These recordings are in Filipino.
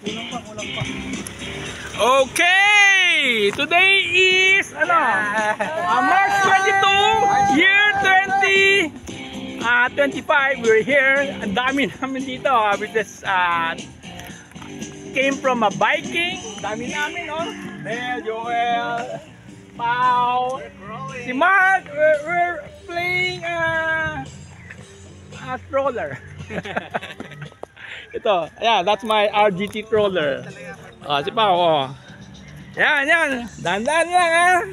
Kulang pa. Okay! Today is March 22, year 2025. We're here. Ang dami namin dito. We just came from a biking. Dami namin, oh. Mel, Joel, Pao, si Mark. We're playing a stroller. Ito, yeah, that's my RGT stroller. Si Pao, oh. Yan. Dandan lang, ha.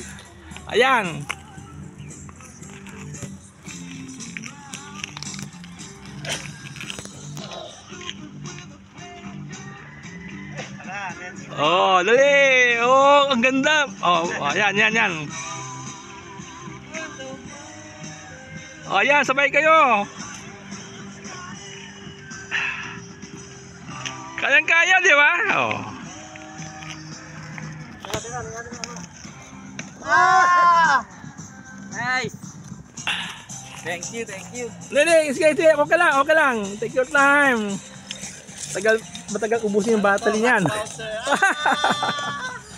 Ayan. Oh, dali. Oh, ang ganda. Oh, yan. Oh, yan, sabay kayo. Kayang-kaya, di ba? Oh. Nice. Thank you. Dali, sige, okay lang. Take your time. Matagal ubusin yung battery niyan.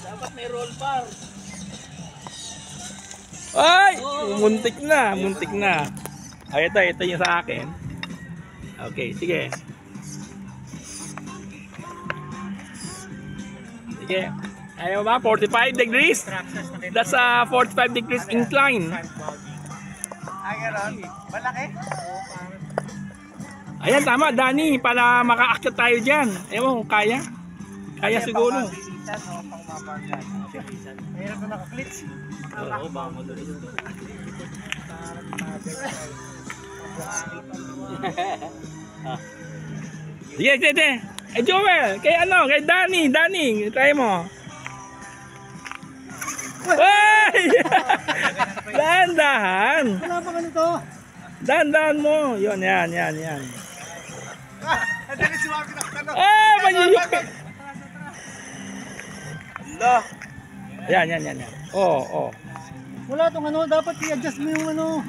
Dapat may roll bar. Ay! Muntik na. Ay, ito yung sa akin. Okay, sige. Sige. Ayaw ba? 45 degrees? That's 45 degrees incline. Ay, gano'n. Malaki? Ayan, tama, Danny. Para makaakyat tayo dyan. Ewan kung kaya. Kaya siguro. Mayroon ko naka-clits. Oo, baka madulis ito. Sige. Eh, Joel, kay Danny, try mo. Ay! Dahan. Wala pa ganito. Dahan mo. Yun, yan. Dali si Mark nakatano. Maniyok. Allah. Yan. Oh. Wala tong dapat i-adjust mo yung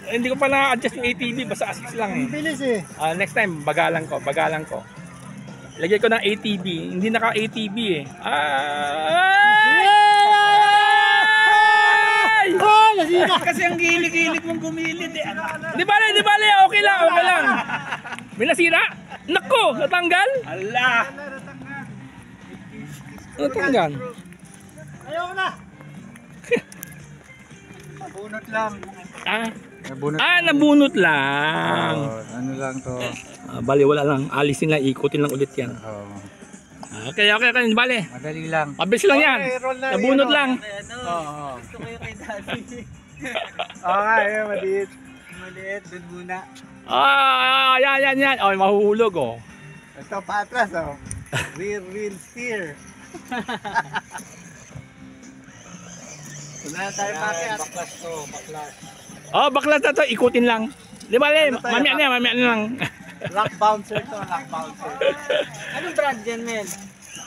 Hindi ko pa na-adjust yung ATV, basta assist lang eh. Ang bilis eh. Next time, bagalan ko. Lagay ko ng ATV, hindi naka-ATV eh. Nasira! Kasi ang gilig-gilig mong gumilid eh. Di bale, okay lang. May nasira? Nako, natanggal? Allah! Natanggal. Ayaw na! Nabunot lang. Nabunot lang. Ano lang to? Bali, wala lang. Alisin lang, ikutin lang ulit yan. Okay, bali. Madali lang. Mabilis lang yan. Nabunot lang. Gusto ko yung kay Daddy. Okay, maliit. Doon muna. Yan. Oh, mahuhulog oh. Ito patras oh. Real steer. Wala tayo pakiat. Oh, baklas na to. Ikutin lang. Di ba, mamaya na lang. Lock bouncer to, lock bouncer. Anong brand yan, men?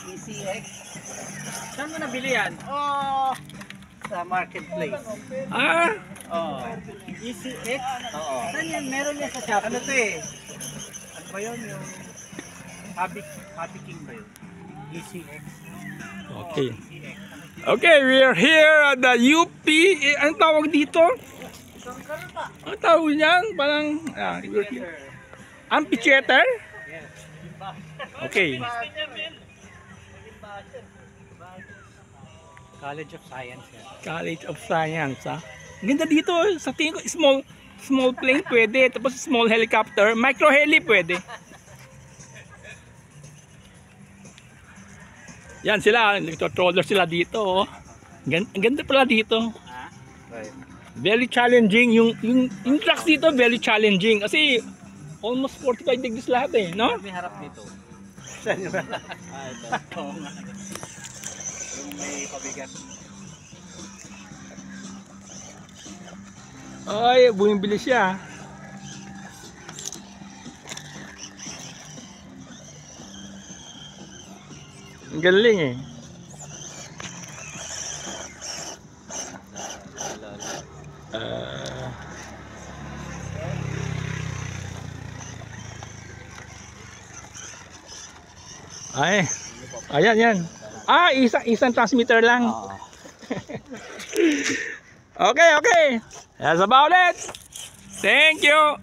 ECX. Saan mo nabili yan? Sa marketplace. ECX? Oo. Saan yan? Meron yan sa Shopee. Ano to eh? Ano ba yun? Yung Happy King ba yun? ECX. Okay, we are here at the UP. Anong tawag dito? Ang tawag niyan? Parang, we're here. Amphitheater? Okay. College of Science yan. College of Science, ha? Ganda dito, sa tingin ko, small plane pwede, tapos small helicopter, micro heli pwede. Yan sila, nagtotroller sila dito, oh. Ang ganda pala dito. Very challenging, yung tracks dito, very challenging, kasi almost 45 degrees lahat eh, no? May harap dito. Saan yung harap? Ito. Yung may pabigat. Ay, bumibili siya. Ang galing eh. Ay, Ayan, yan. Ah, isang transmitter lang. Oo. Okay. That's about it. Thank you.